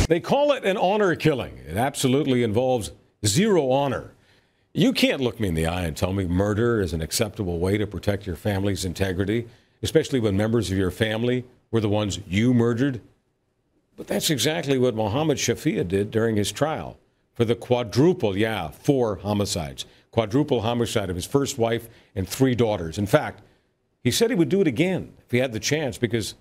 They call it an honor killing. It absolutely involves zero honor. You can't look me in the eye and tell me murder is an acceptable way to protect your family's integrity, especially when members of your family were the ones you murdered. But that's exactly what Mohammed Shafia did during his trial for the quadruple homicide of his first wife and 3 daughters. In fact, he said he would do it again if he had the chance, because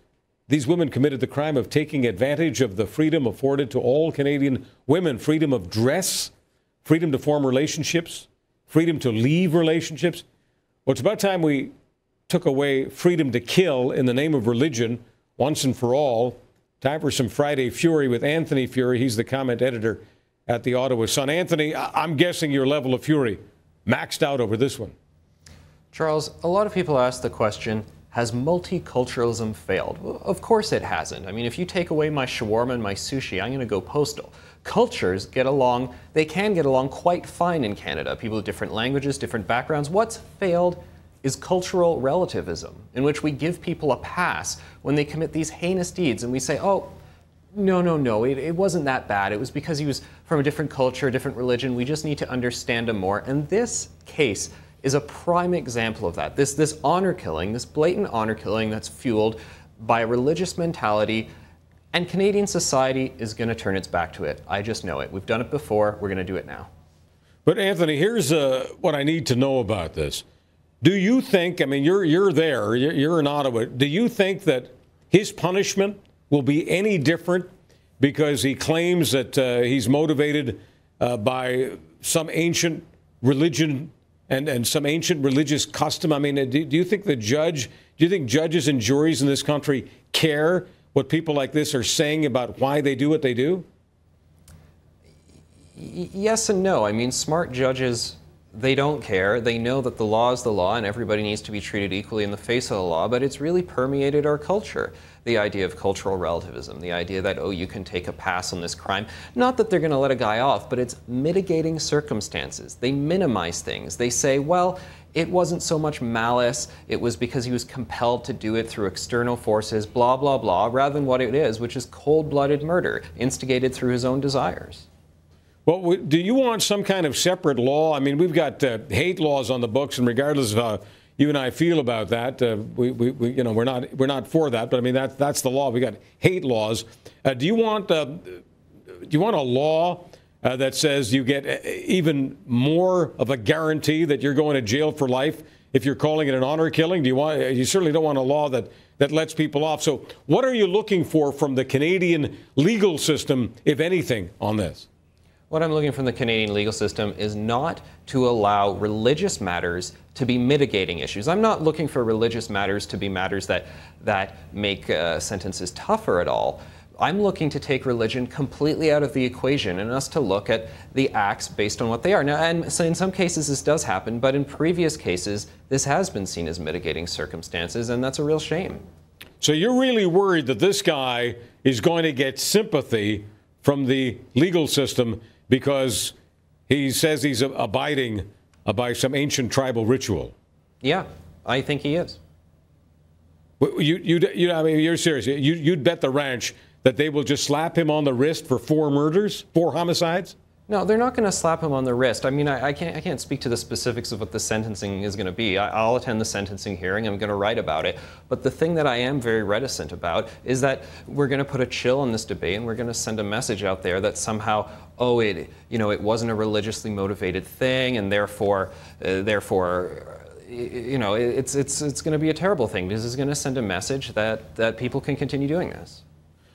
these women committed the crime of taking advantage of the freedom afforded to all Canadian women: freedom of dress, freedom to form relationships, freedom to leave relationships. Well, it's about time we took away freedom to kill in the name of religion once and for all. Time for some Friday Fury with Anthony Furey. He's the comment editor at the Ottawa Sun. Anthony, I'm guessing your level of fury maxed out over this one. Charles, a lot of people ask the question, has multiculturalism failed? Well, of course it hasn't. I mean, if you take away my shawarma and my sushi, I'm going to go postal. Cultures get along, they can get along quite fine in Canada. People with different languages, different backgrounds. What's failed is cultural relativism, in which we give people a pass when they commit these heinous deeds, and we say, oh, no, it wasn't that bad. It was because he was from a different culture, a different religion. We just need to understand him more. And this case is a prime example of that. This honor killing, this blatant honor killing that's fueled by a religious mentality, and Canadian society is going to turn its back to it. I just know it. We've done it before. We're going to do it now. But Anthony, here's what I need to know about this. Do you think, I mean, you're there, you're in Ottawa, do you think that his punishment will be any different because he claims that he's motivated by some ancient religion and some ancient religious custom? I mean, do you think judges and juries in this country care what people like this are saying about why they do what they do? Yes and no. I mean, smart judges, they don't care. They know that the law is the law and everybody needs to be treated equally in the face of the law, but it's really permeated our culture. The idea of cultural relativism, the idea that, oh, you can take a pass on this crime. Not that they're going to let a guy off, but it's mitigating circumstances. They minimize things. They say, well, it wasn't so much malice, it was because he was compelled to do it through external forces, blah, blah, blah, rather than what it is, which is cold-blooded murder, instigated through his own desires. Well, do you want some kind of separate law? I mean, we've got hate laws on the books, and regardless of how you and I feel about that, we're not for that. But I mean, that's the law. We got hate laws. Do you want a law that says you get even more of a guarantee that you're going to jail for life if you're calling it an honor killing? You certainly don't want a law that lets people off. So, what are you looking for from the Canadian legal system, if anything, on this? What I'm looking from the Canadian legal system is not to allow religious matters to be mitigating issues. I'm not looking for religious matters to be matters that make sentences tougher at all. I'm looking to take religion completely out of the equation and us to look at the acts based on what they are. Now, and so in some cases this does happen, but in previous cases this has been seen as mitigating circumstances, and that's a real shame. So you're really worried that this guy is going to get sympathy from the legal system because he says he's abiding by some ancient tribal ritual? Yeah, I think he is. I mean, you're serious. You'd bet the ranch that they will just slap him on the wrist for 4 murders, 4 homicides? No, they're not going to slap him on the wrist. I mean, I can't speak to the specifics of what the sentencing is going to be. I'll attend the sentencing hearing. I'm going to write about it. But the thing that I am very reticent about is that we're going to put a chill on this debate, and we're going to send a message out there that somehow, oh, it wasn't a religiously motivated thing, and therefore, it's going to be a terrible thing. This is going to send a message that people can continue doing this.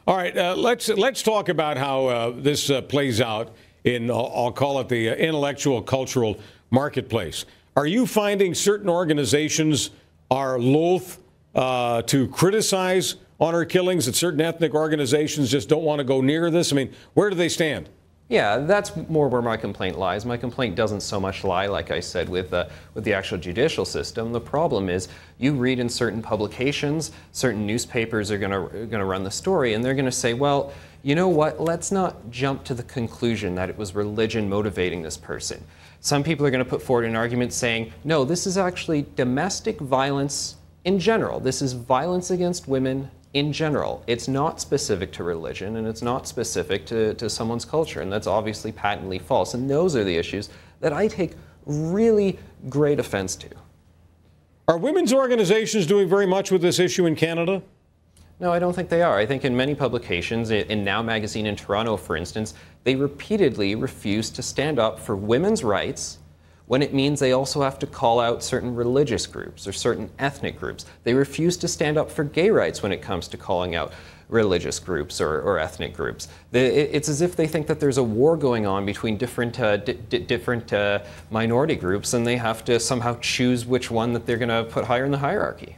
All right, let's talk about how this plays out in, I'll call it the intellectual cultural marketplace. Are you finding certain organizations are loath to criticize honor killings, that certain ethnic organizations just don't want to go near this? I mean, where do they stand? Yeah, that's more where my complaint lies. My complaint doesn't so much lie, like I said, with the actual judicial system. The problem is you read in certain publications, certain newspapers are going to run the story, and they're going to say, well, you know what, let's not jump to the conclusion that it was religion motivating this person. Some people are going to put forward an argument saying, no, this is actually domestic violence in general. This is violence against women in general. It's not specific to religion, and it's not specific to someone's culture, and that's obviously patently false. And those are the issues that I take really great offense to. Are women's organizations doing very much with this issue in Canada? No, I don't think they are. I think in many publications, in Now Magazine in Toronto, for instance, they repeatedly refuse to stand up for women's rights when it means they also have to call out certain religious groups or certain ethnic groups. They refuse to stand up for gay rights when it comes to calling out religious groups or ethnic groups. It's as if they think that there's a war going on between different minority groups, and they have to somehow choose which one that they're going to put higher in the hierarchy.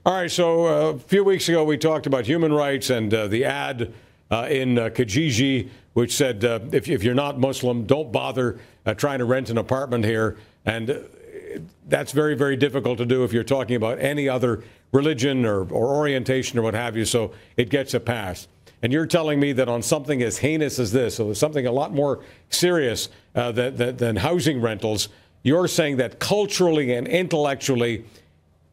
All right, so a few weeks ago we talked about human rights and the ad in Kijiji, which said if you're not Muslim, don't bother trying to rent an apartment here. And that's very, very difficult to do if you're talking about any other religion or orientation or what have you, so it gets a pass. And you're telling me that on something as heinous as this, so something a lot more serious than housing rentals, you're saying that culturally and intellectually,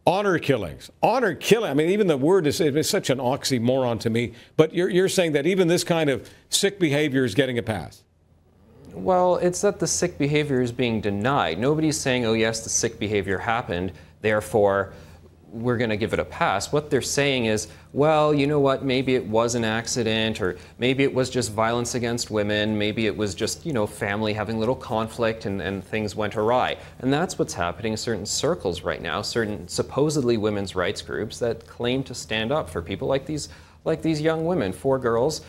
honor killings, I mean, even the word is such an oxymoron to me, but you're saying that even this kind of sick behavior is getting a pass. Well, it's that the sick behavior is being denied. Nobody's saying, oh yes, the sick behavior happened, therefore we're going to give it a pass. What they're saying is, well, you know what, maybe it was an accident, or maybe it was just violence against women, maybe it was just, you know, family having little conflict and things went awry. And that's what's happening in certain circles right now, certain supposedly women's rights groups that claim to stand up for people like these young women, 4 girls,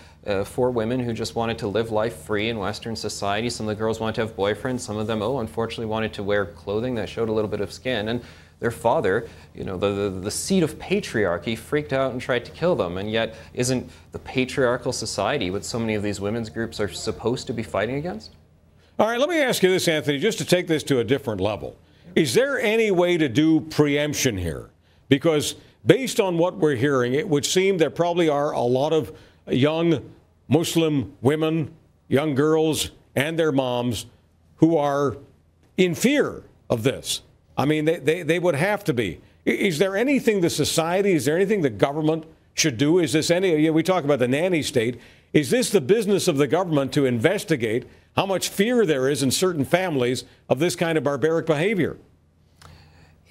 4 women who just wanted to live life free in Western society. Some of the girls wanted to have boyfriends, some of them, unfortunately wanted to wear clothing that showed a little bit of skin. And their father, you know, the seat of patriarchy, freaked out and tried to kill them. And yet, isn't the patriarchal society what so many of these women's groups are supposed to be fighting against? All right, let me ask you this, Anthony, just to take this to a different level. Is there any way to do preemption here? Because based on what we're hearing, it would seem there probably are a lot of young Muslim women, young girls, and their moms who are in fear of this. I mean, they would have to be. Is there anything the society, is there anything the government should do? Is this we talk about the nanny state. Is this the business of the government to investigate how much fear there is in certain families of this kind of barbaric behavior?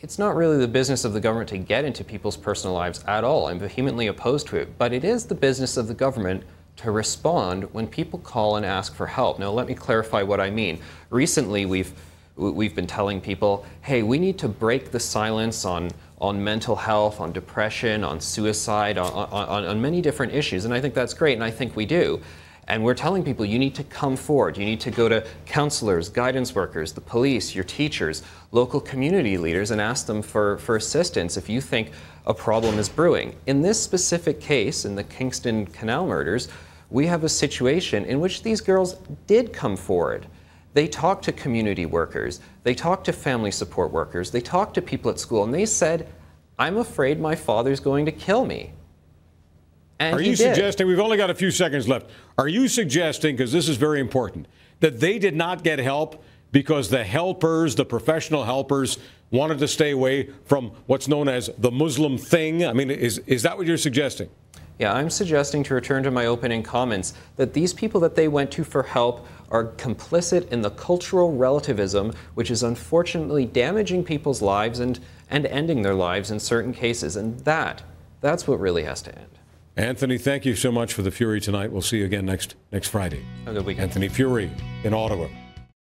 It's not really the business of the government to get into people's personal lives at all. I'm vehemently opposed to it. But it is the business of the government to respond when people call and ask for help. Now, let me clarify what I mean. Recently, we've been telling people, hey, we need to break the silence on mental health, on depression, on suicide, on many different issues. And I think that's great, and I think we do. And we're telling people, you need to come forward. You need to go to counselors, guidance workers, the police, your teachers, local community leaders, and ask them for assistance if you think a problem is brewing. In this specific case, in the Kingston Canal murders, we have a situation in which these girls did come forward. They talked to community workers, they talked to family support workers, they talked to people at school, and they said, I'm afraid my father's going to kill me. And are you suggesting, we've only got a few seconds left, are you suggesting, because this is very important, that they did not get help because the helpers, the professional helpers, wanted to stay away from what's known as the Muslim thing? I mean, is that what you're suggesting? Yeah, I'm suggesting, to return to my opening comments, that these people that they went to for help are complicit in the cultural relativism, which is unfortunately damaging people's lives and ending their lives in certain cases. And that's what really has to end. Anthony, thank you so much for the Furey tonight. We'll see you again next Friday. Have a good weekend. Anthony Furey in Ottawa.